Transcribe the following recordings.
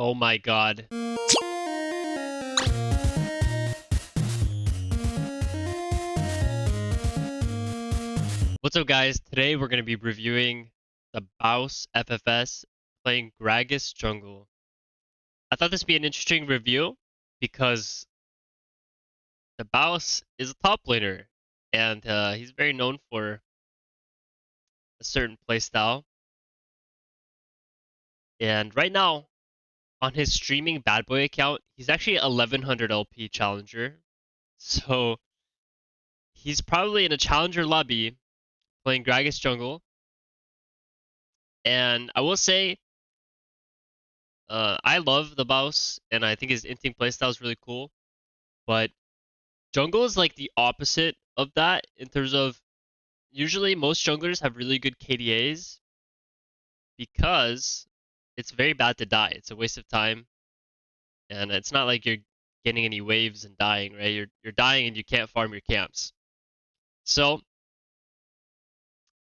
Oh my god. What's up, guys? Today we're going to be reviewing the Thebausffs FFS playing Gragas jungle. I thought this would be an interesting review because the Thebausffs is a top laner and he's very known for a certain playstyle. And right now, on his streaming bad boy account, he's actually 1100 LP challenger. So he's probably in a challenger lobby playing Gragas jungle. And I will say, I love the Thebausffs, and I think his Inting playstyle is really cool. But jungle is like the opposite of that in terms of usually most junglers have really good KDAs because it's very bad to die. It's a waste of time, and it's not like you're getting any waves and dying, right? You're dying and you can't farm your camps. So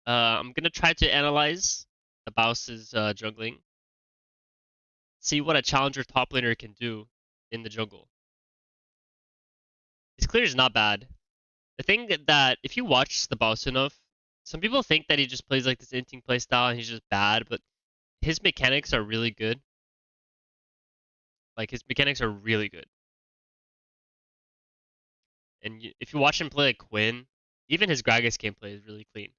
I'm gonna try to analyze the Thebausffs' jungling, see what a challenger top laner can do in the jungle. His clear is not bad. The thing that if you watch the Thebausffs enough, some people think that he just plays like this inting playstyle and he's just bad, but his mechanics are really good. Like his mechanics are really good. And if you watch him play like Quinn, even his Gragas gameplay is really clean.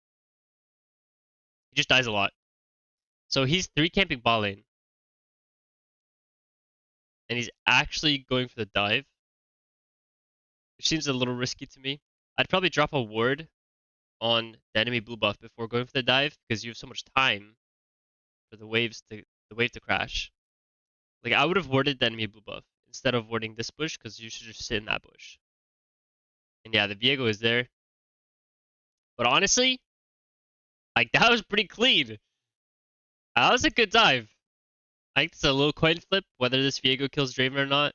He just dies a lot. So he's 3 camping bot lane. And he's actually going for the dive, which seems a little risky to me. I'd probably drop a ward on the enemy blue buff before going for the dive because you have so much time for the wave to crash. Like I would have warded the enemy blue buff instead of warding this bush because you should just sit in that bush. And yeah, the Viego is there. But honestly, like that was pretty clean. That was a good dive. I think it's a little coin flip whether this Viego kills Draven or not.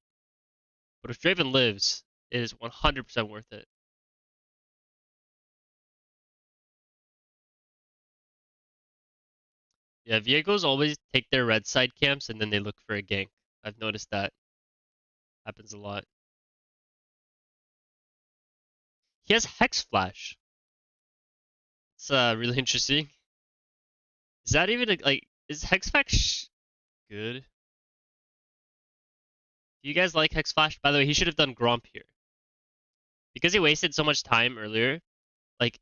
But if Draven lives, it is 100% worth it. Yeah, Viegos always take their red side camps and then they look for a gank. I've noticed that happens a lot. He has Hex Flash. It's really interesting. Is that even like is Hex Flash good? Do you guys like Hex Flash? By the way, he should have done Gromp here. Because he wasted so much time earlier, like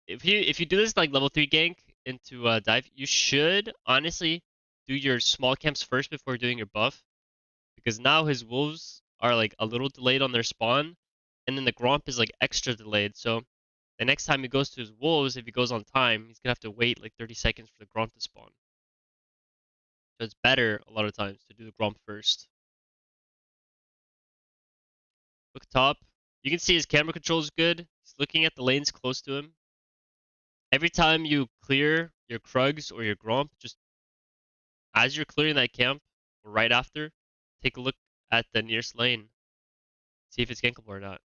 if you do this like level 3 gank into dive, you should honestly do your small camps first before doing your buff. Because now his wolves are like a little delayed on their spawn, and then the Gromp is like extra delayed. So the next time he goes to his wolves, if he goes on time, he's gonna have to wait like 30 seconds for the Gromp to spawn. So it's better a lot of times to do the Gromp first. Look top. You can see his camera control is good. He's looking at the lanes close to him. Every time you clear your Krugs or your Gromp, just as you're clearing that camp, or right after, take a look at the nearest lane. See if it's gankable or not.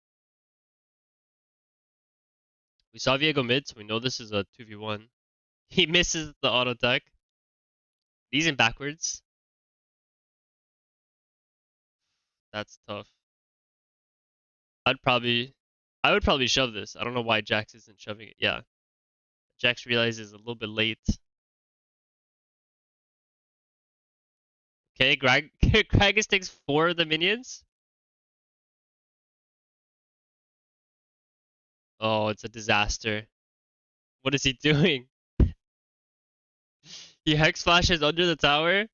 We saw Viego mid, so we know this is a 2v1. He misses the auto attack. He's in backwards. That's tough. I would probably shove this. I don't know why Jax isn't shoving it. Yeah. Jax realizes a little bit late. Okay, Gragas takes 4 of the minions. Oh, it's a disaster. What is he doing? He hex flashes under the tower.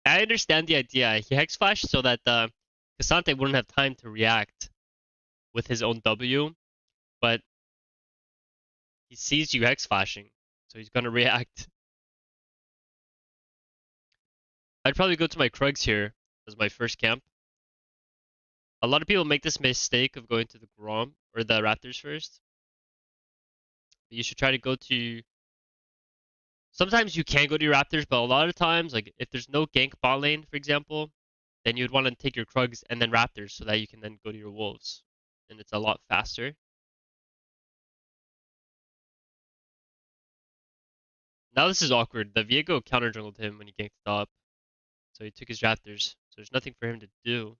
I understand the idea. He hex flashed so that Cassante wouldn't have time to react with his own W, but he sees you hex flashing, so he's gonna react. I'd probably go to my Krugs here as my first camp. A lot of people make this mistake of going to the Grom or the Raptors first. But you should try to go to. Sometimes you can go to your Raptors, but a lot of times, like if there's no gank bot lane, for example, then you'd want to take your Krugs and then Raptors so that you can then go to your Wolves, and it's a lot faster. Now this is awkward. The Viego counter jungled him when he ganked top, so he took his Raptors. So there's nothing for him to do.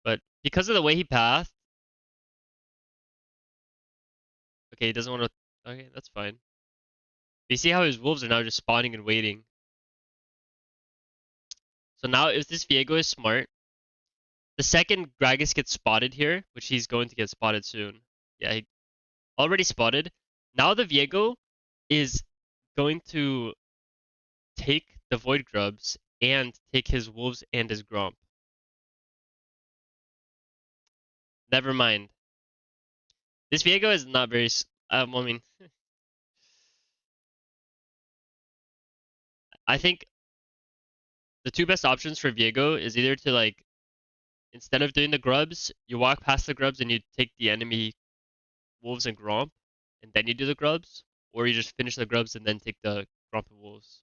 But because of the way he pathed, okay, he doesn't want to. Okay, that's fine. You see how his wolves are now just spawning and waiting. So now if this Viego is smart, the second Gragas gets spotted here, which he's going to get spotted soon. Yeah, he already spotted. Now the Viego is going to take the Void Grubs and take his wolves and his Gromp. Never mind. This Viego is not very. I mean, I think the two best options for Viego is either to like, instead of doing the grubs, you walk past the grubs and you take the enemy wolves and Gromp, and then you do the grubs, or you just finish the grubs and then take the Gromp and wolves.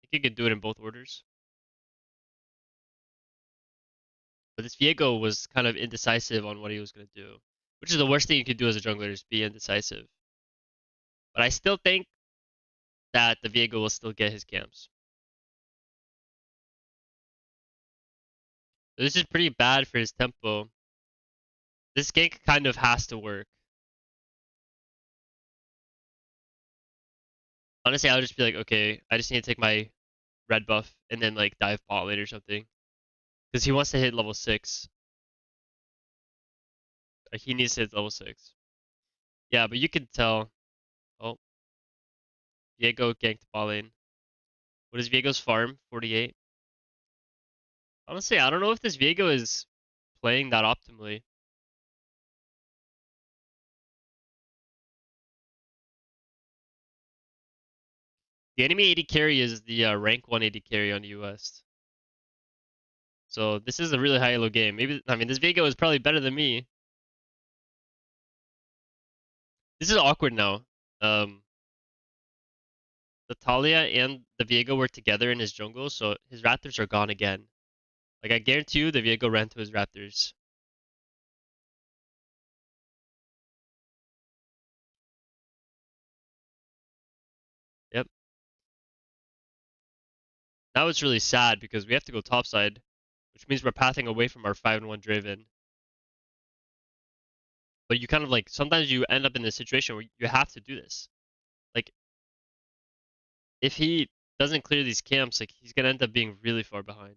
I think you could do it in both orders. But this Viego was kind of indecisive on what he was going to do, which is the worst thing you could do as a jungler is be indecisive. But I still think that the Viego will still get his camps. So this is pretty bad for his tempo. This gank kind of has to work. Honestly, I would just be like, okay, I just need to take my red buff and then like dive bot lane or something. Because he wants to hit level 6. He needs to hit level 6. Yeah, but you can tell. Oh, Viego ganked bot lane. What is Viego's farm? 48. Honestly, I don't know if this Viego is playing that optimally. The enemy AD carry is the rank 1 AD carry on the US. So this is a really high elo game. Maybe I mean this Viego is probably better than me. This is awkward now. The Talia and the Viego were together in his jungle, so his Raptors are gone again. Like I guarantee you, the Viego ran to his Raptors. Yep. Now it's really sad because we have to go topside, which means we're pathing away from our 5-1 Draven. But you kind of like sometimes you end up in this situation where you have to do this. Like if he doesn't clear these camps, like he's gonna end up being really far behind.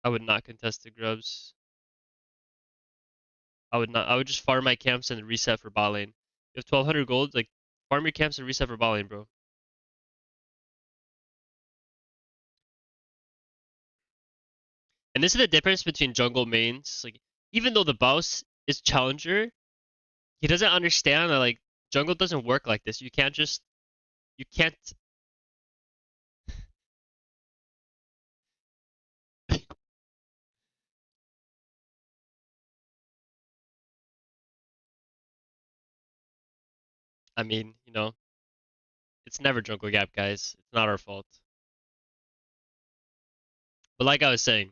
I would not contest the grubs. I would not. I would just farm my camps and reset for bot lane. You have 1200 gold, like farm your camps and reset for bot lane, bro. And this is the difference between jungle mains. Like even though the Baus is challenger, he doesn't understand that like jungle doesn't work like this. You can't. I mean, it's never jungle gap, guys. It's not our fault. But like I was saying,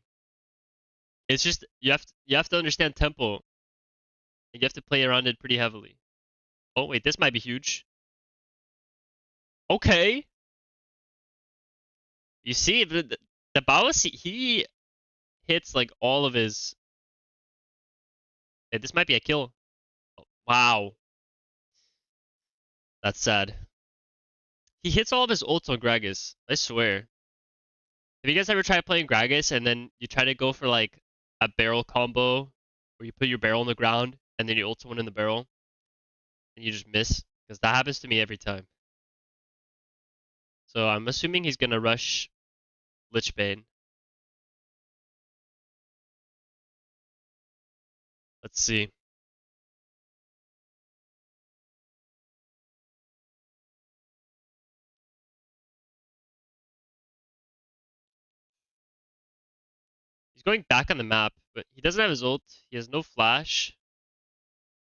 it's just you have to understand tempo. And you have to play around it pretty heavily. Oh wait, this might be huge. Okay, you see the Baus he hits like all of his. Hey, this might be a kill. Oh, wow, that's sad. He hits all of his ults on Gragas. I swear. Have you guys ever tried playing Gragas and then you try to go for like a barrel combo where you put your barrel on the ground and then you ult someone in the barrel and you just miss? Because that happens to me every time. So I'm assuming he's gonna rush Lichbane. Let's see. He's going back on the map, but he doesn't have his ult. He has no flash.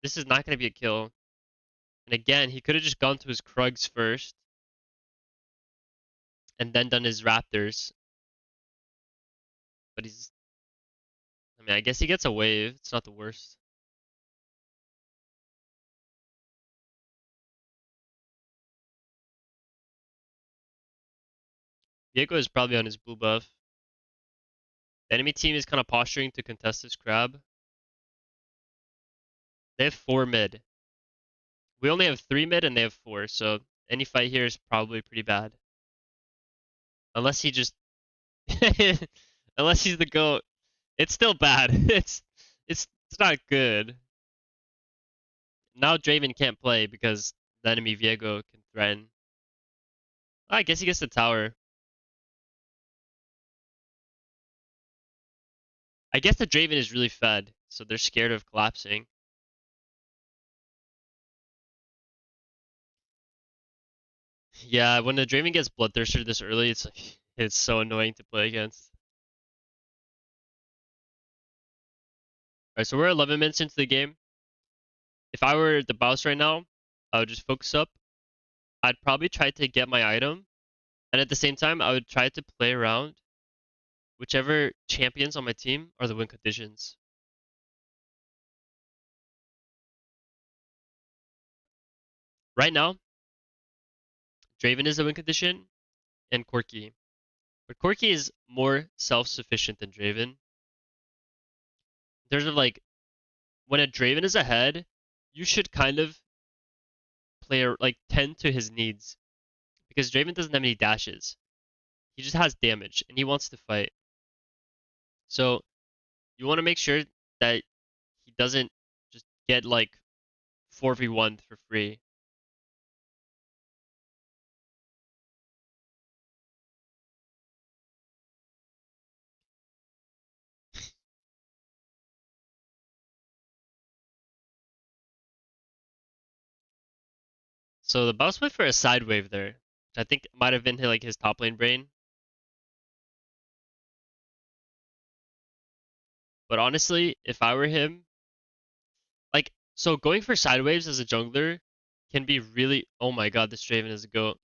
This is not gonna be a kill. And again, he could have just gone to his Krugs first and then done his Raptors. But I mean, I guess he gets a wave. It's not the worst. Viego is probably on his blue buff. The enemy team is kind of posturing to contest this crab. They have 4 mid. We only have 3 mid and they have 4, so any fight here is probably pretty bad. Unless he just... Unless he's the GOAT. It's still bad. It's not good. Now Draven can't play because the enemy Viego can threaten. I guess he gets the tower. I guess the Draven is really fed, so they're scared of collapsing. Yeah, when the Draven gets Bloodthirster this early, it's like, it's so annoying to play against. Alright, so we're 11 minutes into the game. If I were the boss right now, I would just focus up. I'd probably try to get my item, and at the same time, I would try to play around whichever champions on my team are the win conditions. Right now, Draven is the win condition, and Corki. But Corki is more self-sufficient than Draven. In terms of like, when a Draven is ahead, you should kind of play like tend to his needs because Draven doesn't have any dashes. He just has damage and he wants to fight. So you want to make sure that he doesn't just get like 4v1 for free. So the boss went for a side wave there, which I think might have been like his top lane brain. But honestly, if I were him, like, so going for side waves as a jungler can be really, oh my god, this Draven is a goat.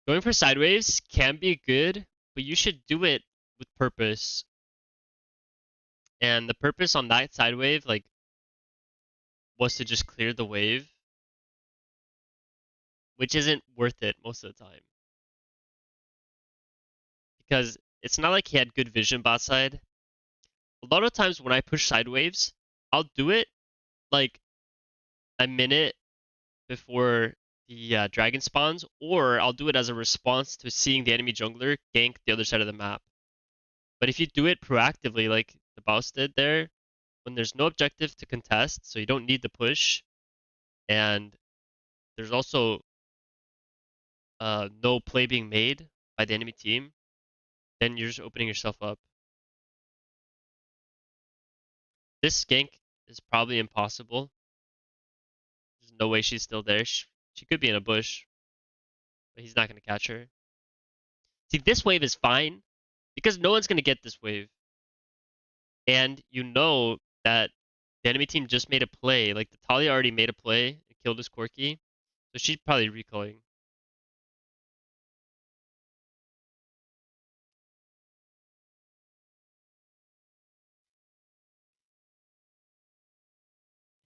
Going for side waves can be good, but you should do it with purpose. And the purpose on that side wave, like, was to just clear the wave, which isn't worth it most of the time. Because it's not like he had good vision bot side. A lot of times when I push side waves, I'll do it like a minute before the dragon spawns, or I'll do it as a response to seeing the enemy jungler gank the other side of the map. But if you do it proactively, like the boss did there, when there's no objective to contest, so you don't need the push, and there's also no play being made by the enemy team, then you're just opening yourself up. This gank is probably impossible. There's no way she's still there. She could be in a bush, but he's not going to catch her. See, this wave is fine because no one's going to get this wave. And you know that the enemy team just made a play. Like, the Talia already made a play and killed his Corki. So she's probably recalling.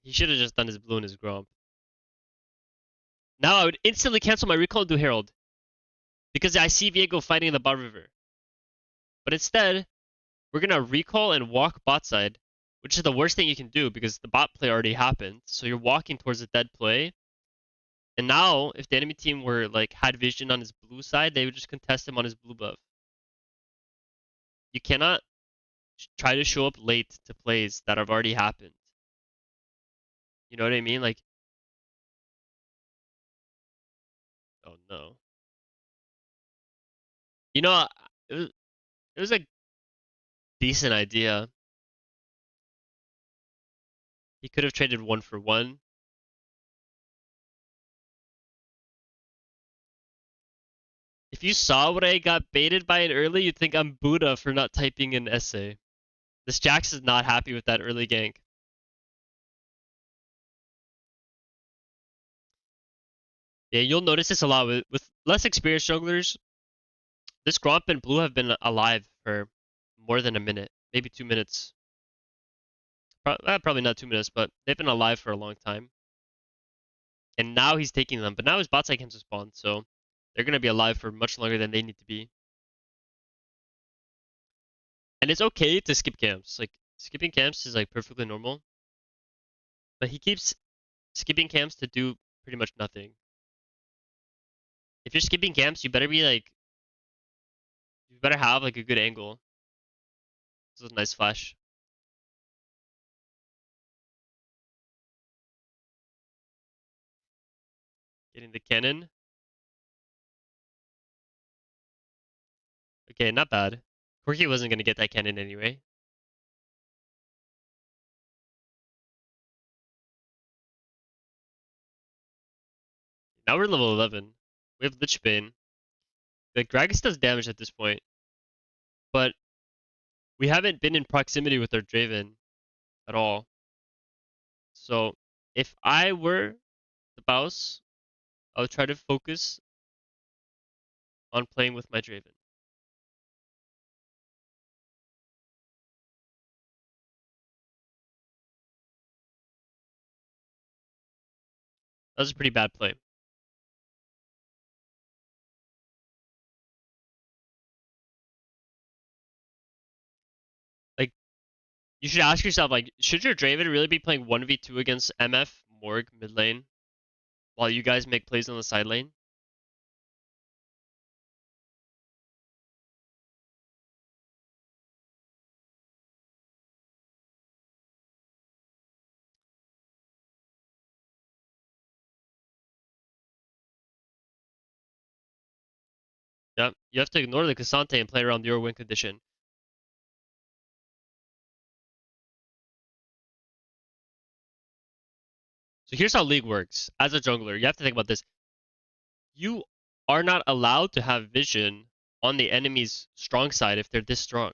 He should have just done his blue and his Gromp. Now I would instantly cancel my recall and do Herald. Because I see Viego fighting in the bot river. But instead, we're going to recall and walk bot side, which is the worst thing you can do because the bot play already happened. So you're walking towards a dead play. And now, if the enemy team were like had vision on his blue side, they would just contest him on his blue buff. You cannot try to show up late to plays that have already happened. You know what I mean? Like, oh no. You know, it was a decent idea. He could have traded 1 for 1. If you saw what I got baited by it early, you'd think I'm Buddha for not typing an essay. This Jax is not happy with that early gank. Yeah, you'll notice this a lot with less experienced jungglers. This Gromp and Blue have been alive for more than a minute, maybe 2 minutes. Probably not 2 minutes, but they've been alive for a long time. And now he's taking them, but now his bot side camps have spawned, so they're gonna be alive for much longer than they need to be. And it's okay to skip camps. Like skipping camps is like perfectly normal, but he keeps skipping camps to do pretty much nothing. If you're skipping camps, you better be like, you better have like a good angle. This is a nice flash. Getting the cannon. Okay, not bad. Corki wasn't gonna get that cannon anyway. Now we're level 11. We have Lich Bane. Like Gragas does damage at this point, but we haven't been in proximity with our Draven at all. So if I were the Baus, I would try to focus on playing with my Draven. That was a pretty bad play. Like, you should ask yourself, like, should your Draven really be playing 1v2 against MF, Morg, mid lane, while you guys make plays on the side lane? Yeah, you have to ignore the Cassante and play around your win condition. So here's how League works. As a jungler, you have to think about this. You are not allowed to have vision on the enemy's strong side if they're this strong.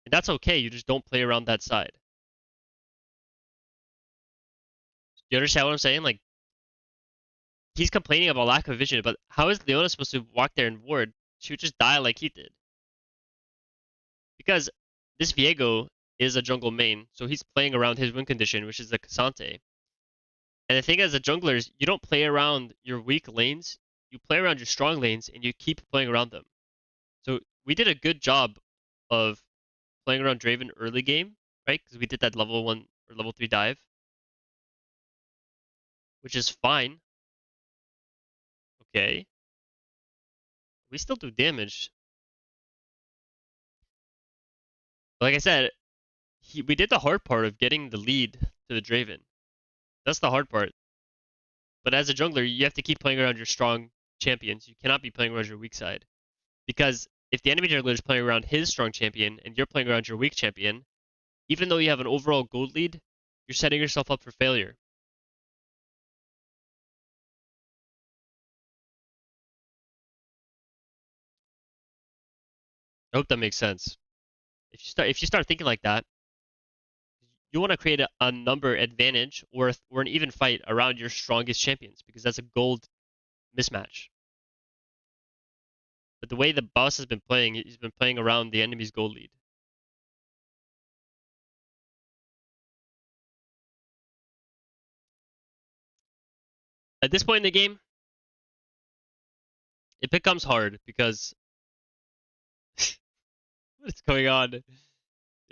And that's okay, you just don't play around that side. Do you understand what I'm saying? Like, he's complaining about lack of vision, but how is Leona supposed to walk there and ward? She would just die like he did. Because this Viego is a jungle main, so he's playing around his win condition, which is the Cassante. And the thing as a jungler is you don't play around your weak lanes, you play around your strong lanes and you keep playing around them. So we did a good job of playing around Draven early game, right? Because we did that level 1 or level 3 dive, which is fine. Okay. We still do damage. Like I said, we did the hard part of getting the lead to the Draven. That's the hard part. But as a jungler, you have to keep playing around your strong champions. You cannot be playing around your weak side. Because if the enemy jungler is playing around his strong champion and you're playing around your weak champion, even though you have an overall gold lead, you're setting yourself up for failure. I hope that makes sense. If you start thinking like that, you want to create a number advantage or an even fight around your strongest champions because that's a gold mismatch. But the way the boss has been playing, he's been playing around the enemy's gold lead. At this point in the game, it becomes hard because what is going on? You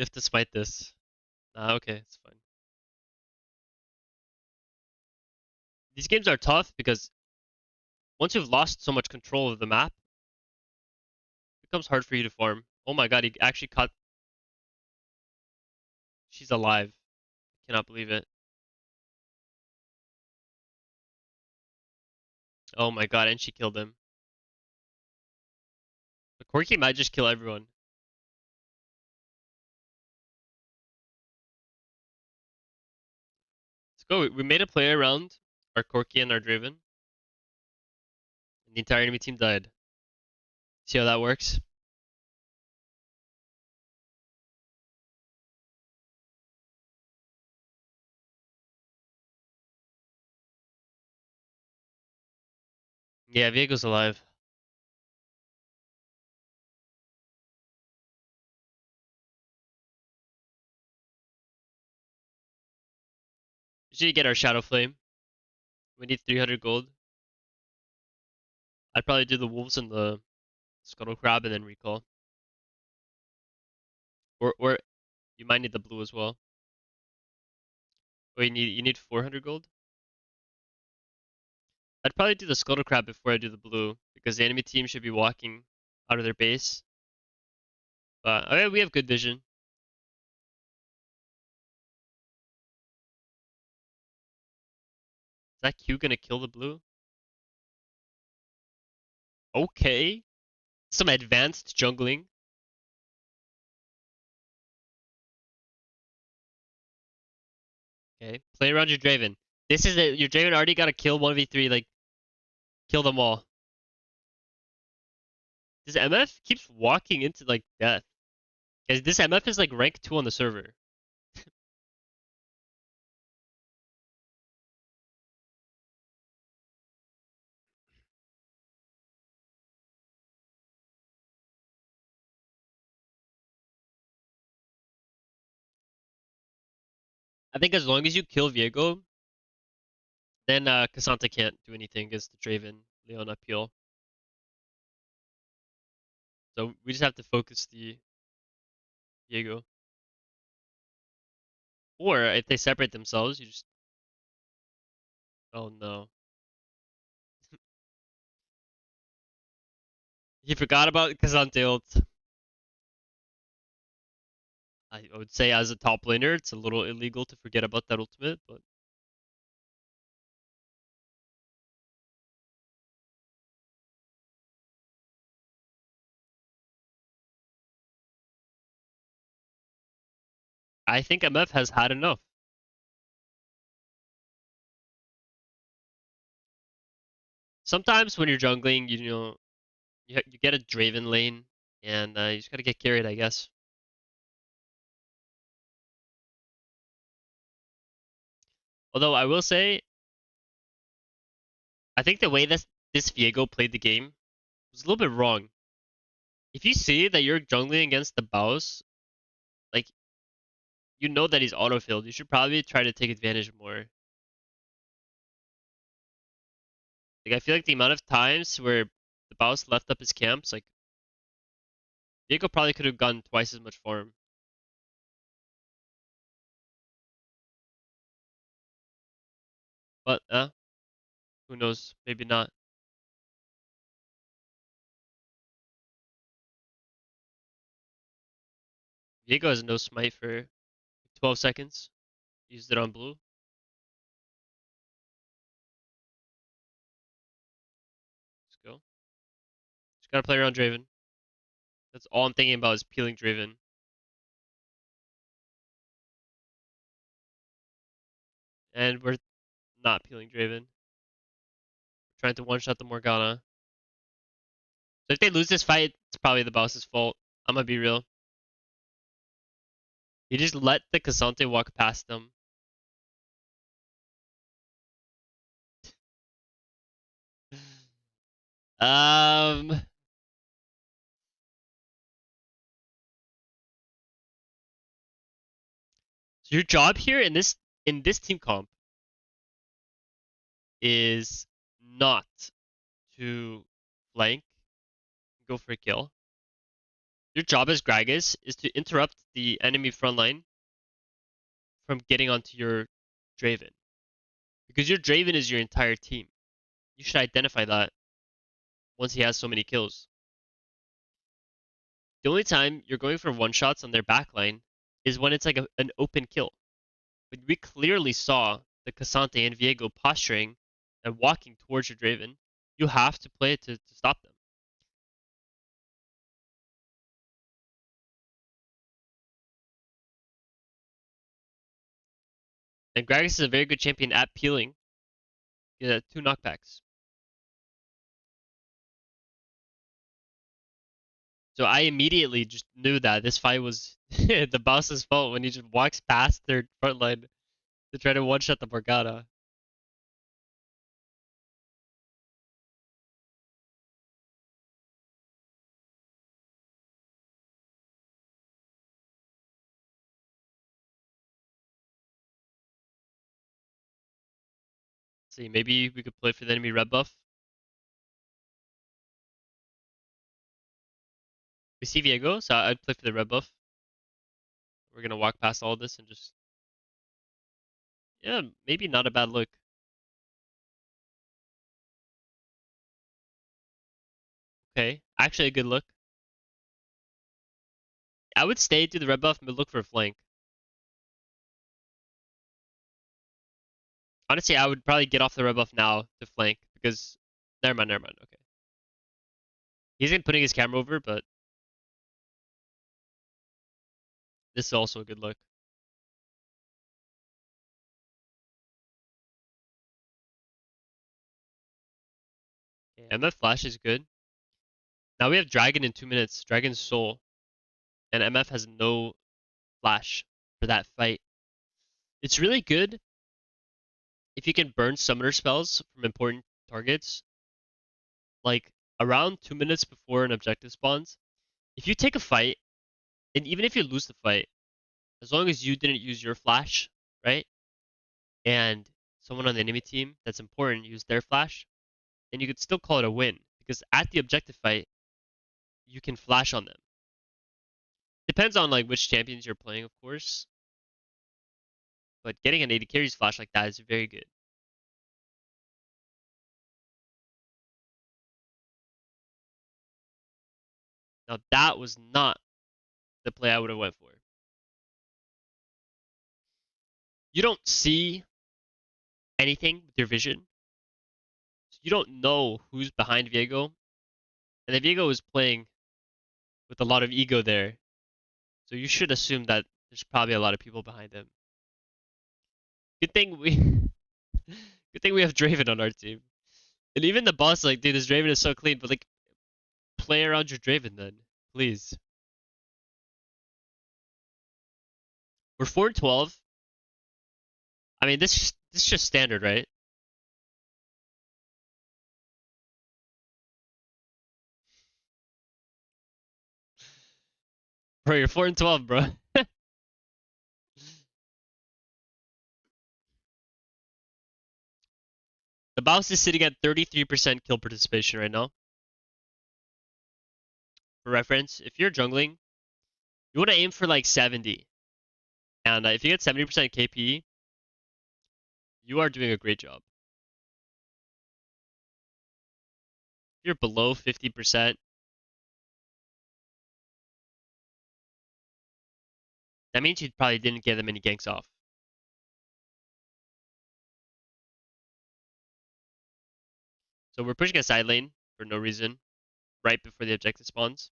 have to smite this. Okay, it's fine. These games are tough because once you've lost so much control of the map, it becomes hard for you to farm. Oh my god, he actually caught. She's alive. Cannot believe it. Oh my god, and she killed him. The Corki might just kill everyone. Let's go. We made a play around our Corki and our Draven. And the entire enemy team died. See how that works? Yeah, Viego's alive. Just need to get our Shadow Flame. We need 300 gold. I'd probably do the Wolves and the Scuttle Crab and then recall. Or you might need the blue as well. Or you need 400 gold? I'd probably do the Scuttle Crab before I do the blue, because the enemy team should be walking out of their base. But I mean, we have good vision. Is that Q gonna kill the blue? Okay. Some advanced jungling. Okay. Play around your Draven. This is it. Your Draven already got to kill 1v3, like, kill them all. This MF keeps walking into, like, death. Guys, this MF is, like, rank 2 on the server. I think as long as you kill Viego, then Cassandra can't do anything against the Draven Leon upheal. So we just have to focus the Viego. Or if they separate themselves, you just... Oh no. He forgot about Cassandra ult. I would say as a top laner, it's a little illegal to forget about that ultimate, but... I think MF has had enough. Sometimes when you're jungling, you know, you get a Draven lane, and you just gotta get carried, I guess. Although I will say, I think the way this Viego played the game was a little bit wrong. If you see that you're jungling against the Baus, like, you know that he's autofilled, you should probably try to take advantage more. Like, I feel like the amount of times where the Baus left up his camps, like, Viego probably could have gotten twice as much farm. But, who knows? Maybe not. Viego has no smite for 12 seconds. Used it on blue. Let's go. Just gotta play around Draven. That's all I'm thinking about is peeling Draven. And we're not peeling Draven. We're trying to one-shot the Morgana. So if they lose this fight, it's probably the boss's fault. I'm gonna be real. He just let the Cassante walk past them. So your job here in this team comp is not to flank, go for a kill. Your job as Gragas is to interrupt the enemy front line from getting onto your Draven. Because your Draven is your entire team. You should identify that once he has so many kills. The only time you're going for one shots on their backline is when it's like an open kill. But we clearly saw the Cassante and Viego posturing and walking towards your Draven. You have to play it to stop them. And Gragas is a very good champion at peeling. Yeah, 2 knockbacks. So I immediately just knew that this fight was the boss's fault when he just walks past their front line to try to one-shot the Morgana. See, maybe we could play for the enemy red buff. We see Viego, so I'd play for the red buff. We're gonna walk past all this and just, yeah, maybe not a bad look. Okay, actually a good look. I would stay to the red buff but look for a flank. Honestly, I would probably get off the red buff now to flank because, never mind, never mind. Okay, he isn't putting his camera over, but this is also a good look. Okay, MF flash is good. Now we have Dragon in 2 minutes. Dragon's soul, and MF has no flash for that fight. It's really good if you can burn summoner spells from important targets, like around 2 minutes before an objective spawns. If you take a fight, and even if you lose the fight, as long as you didn't use your flash, right? And someone on the enemy team that's important used their flash, then you could still call it a win. Because at the objective fight, you can flash on them. Depends on like which champions you're playing, of course. But getting an 80 carries flash like that is very good. Now that was not the play I would have went for. You don't see anything with your vision. So you don't know who's behind Viego. And then Viego is playing with a lot of ego there. So you should assume that there's probably a lot of people behind him. Good thing we good thing we have Draven on our team. And even the boss, like, dude, this Draven is so clean, but like play around your Draven then. Please. We're 4-12. I mean this is just standard, right? Bro, you're 4-12, bro. Thebausffs is sitting at 33% kill participation right now. For reference, if you're jungling, you want to aim for like 70. And if you get 70% KP, you are doing a great job. If you're below 50%, that means you probably didn't get that many ganks off. So we're pushing a side lane for no reason, right before the objective spawns.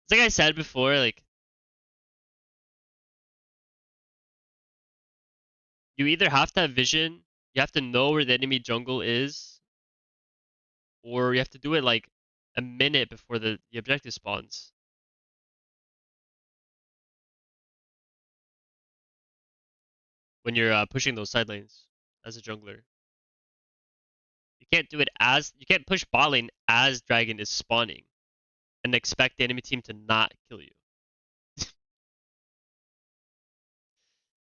It's like I said before, like, you either have to have vision, you have to know where the enemy jungle is, or you have to do it like a minute before the objective spawns. When you're pushing those side lanes as a jungler. You can't push bot lane as Dragon is spawning and expect the enemy team to not kill you.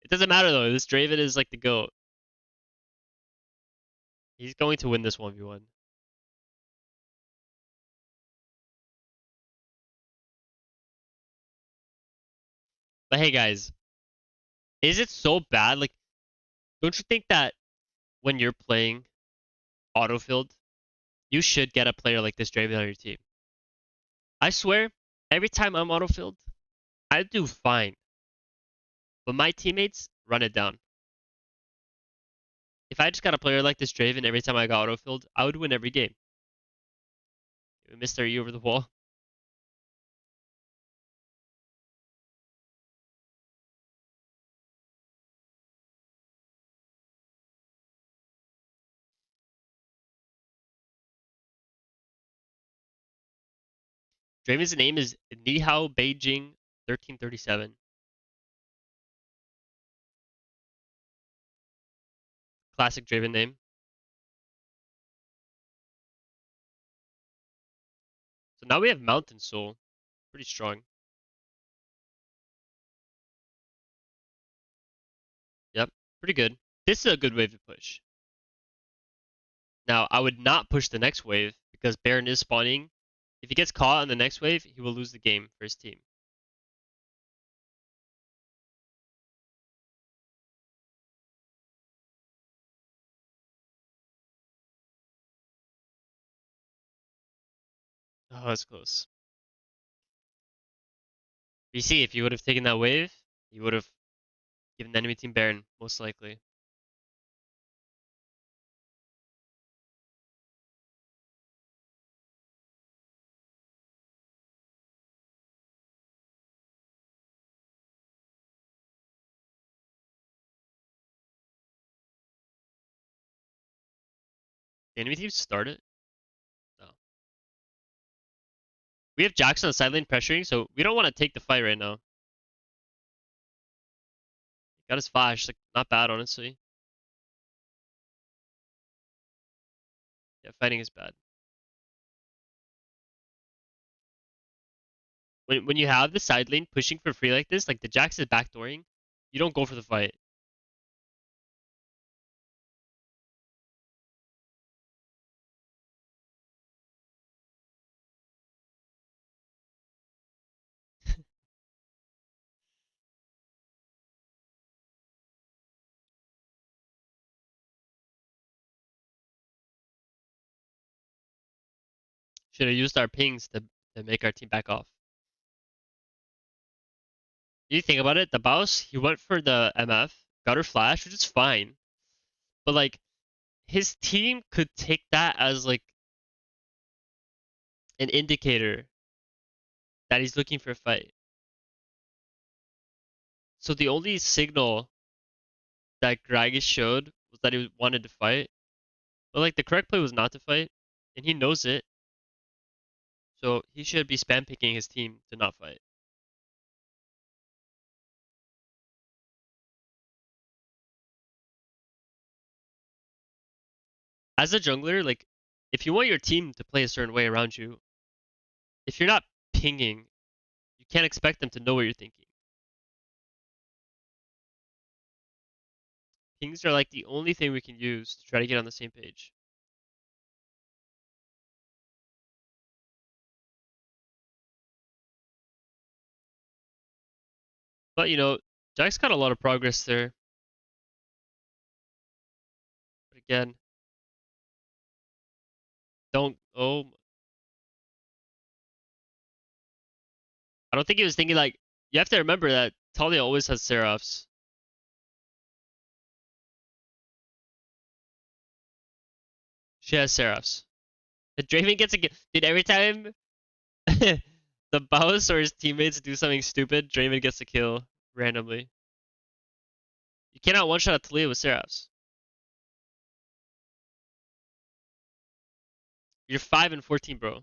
It doesn't matter though, this Draven is like the GOAT. He's going to win this 1v1. But hey guys, is it so bad? Like, don't you think that when you're playing autofilled, you should get a player like this Draven on your team? I swear, every time I'm autofilled, I do fine. But my teammates run it down. If I just got a player like this Draven every time I got autofilled, I would win every game. Mr. E over the wall. Draven's name is Nihao Beijing 1337. Classic Draven name. So now we have Mountain Soul. Pretty strong. Yep, pretty good. This is a good wave to push. Now, I would not push the next wave because Baron is spawning. If he gets caught on the next wave, he will lose the game for his team. Oh, that's close. You see, if you would have taken that wave, you would have given the enemy team Baron, most likely. The enemy team started? No. We have Jax on the side lane pressuring, so we don't want to take the fight right now. Got his flash, like not bad honestly. Yeah, fighting is bad. When you have the side lane pushing for free like this, like the Jax is backdooring, you don't go for the fight. Should have used our pings to make our team back off. You think about it, Thebausffs, he went for the MF, got her flash, which is fine. But like his team could take that as like an indicator that he's looking for a fight. So the only signal that Gragas showed was that he wanted to fight. But like the correct play was not to fight, and he knows it. So he should be spam picking his team to not fight. As a jungler, like if you want your team to play a certain way around you, if you're not pinging, you can't expect them to know what you're thinking. Pings are like the only thing we can use to try to get on the same page. But you know, Jack's got a lot of progress there. But again, don't. Oh, I don't think he was thinking like. You have to remember that Talia always has Seraphs. She has Seraphs. The Draven gets a dude every time the Baus or his teammates do something stupid, Draven gets a kill randomly. You cannot one shot a Talia with Seraphs. You're 5 and 14, bro.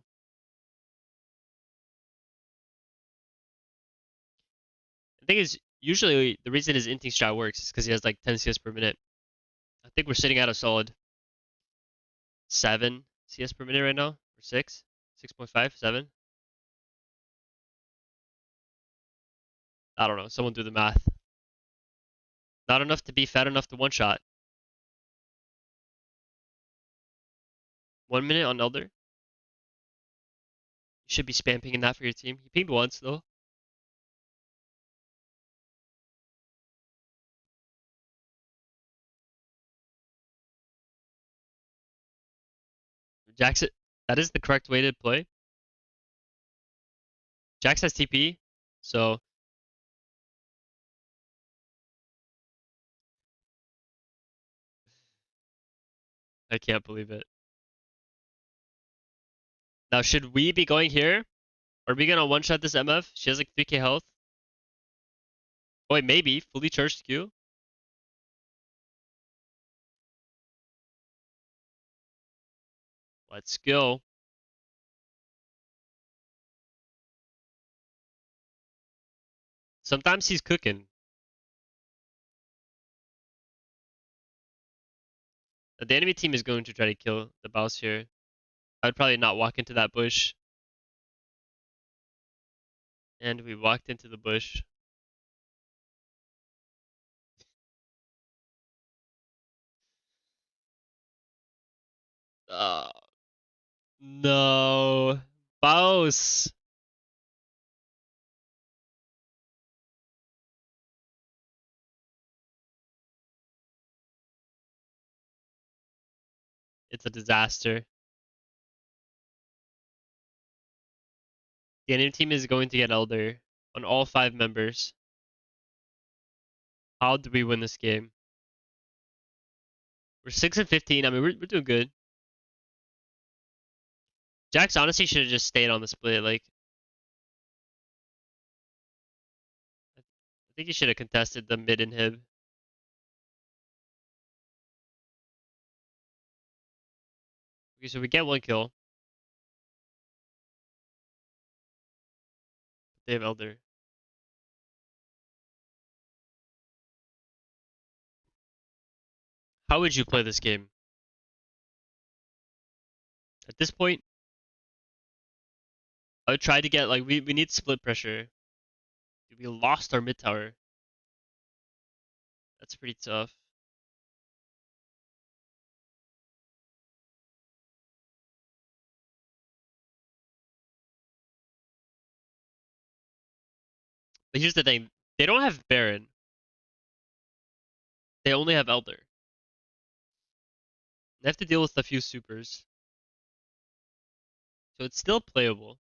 The thing is, usually the reason his inting strat works is because he has like 10 CS per minute. I think we're sitting at a solid 7 CS per minute right now, or 6, 6.5, 7. I don't know. Someone do the math. Not enough to be fat enough to one shot. 1 minute on Elder. You should be spam pinging that for your team. He pinged once though. Jackson, that is the correct way to play. Jax has TP, so I can't believe it. Now, should we be going here? Are we gonna one shot this MF? She has like 3k health. Oh wait, maybe fully charged Q. Let's go. Sometimes he's cooking. The enemy team is going to try to kill the boss here. I would probably not walk into that bush. And we walked into the bush. Uh, no. Baus. It's a disaster. The enemy team is going to get Elder on all 5 members. How do we win this game? We're 6-15. I mean, we're doing good. Jax honestly should have just stayed on the split. Like, I think he should have contested the mid inhib. Okay, so we get 1 kill. They have Elder. How would you play this game? At this point, I would try to get, like, we need split pressure. We lost our mid tower. That's pretty tough. But here's the thing. They don't have Baron. They only have Elder. They have to deal with a few supers. So it's still playable.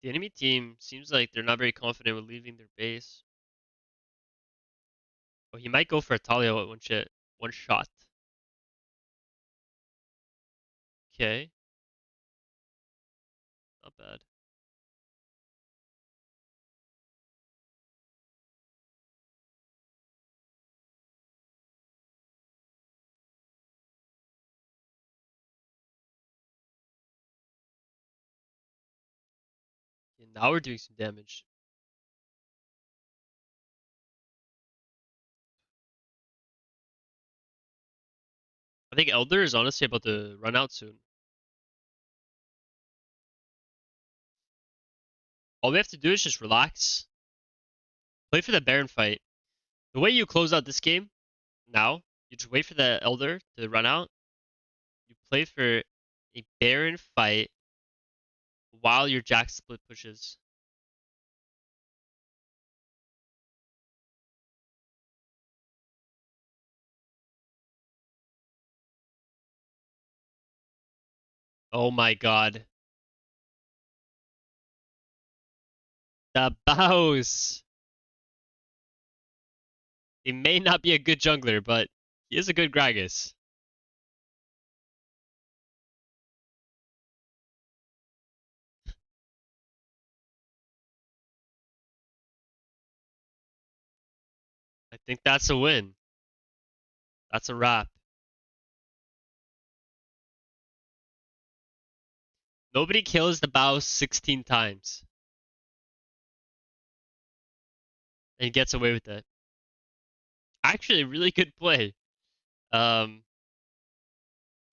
The enemy team seems like they're not very confident with leaving their base. Oh, he might go for a Talia at one shot. Okay, not bad. Okay, now we're doing some damage. I think Elder is honestly about to run out soon. All we have to do is just relax, play for the Baron fight. The way you close out this game now, you just wait for the Elder to run out. You play for a Baron fight while your Jack split pushes. Oh my god. Thebausffs. He may not be a good jungler, but he is a good Gragas. I think that's a win. That's a wrap. Nobody kills Thebausffs 16 times and gets away with it. Actually, really good play. Um,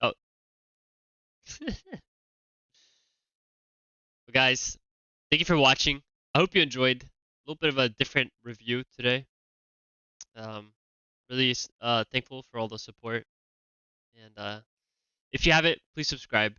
oh, well, guys, thank you for watching. I hope you enjoyed. A little bit of a different review today. Um, really thankful for all the support. And if you haven't, please subscribe.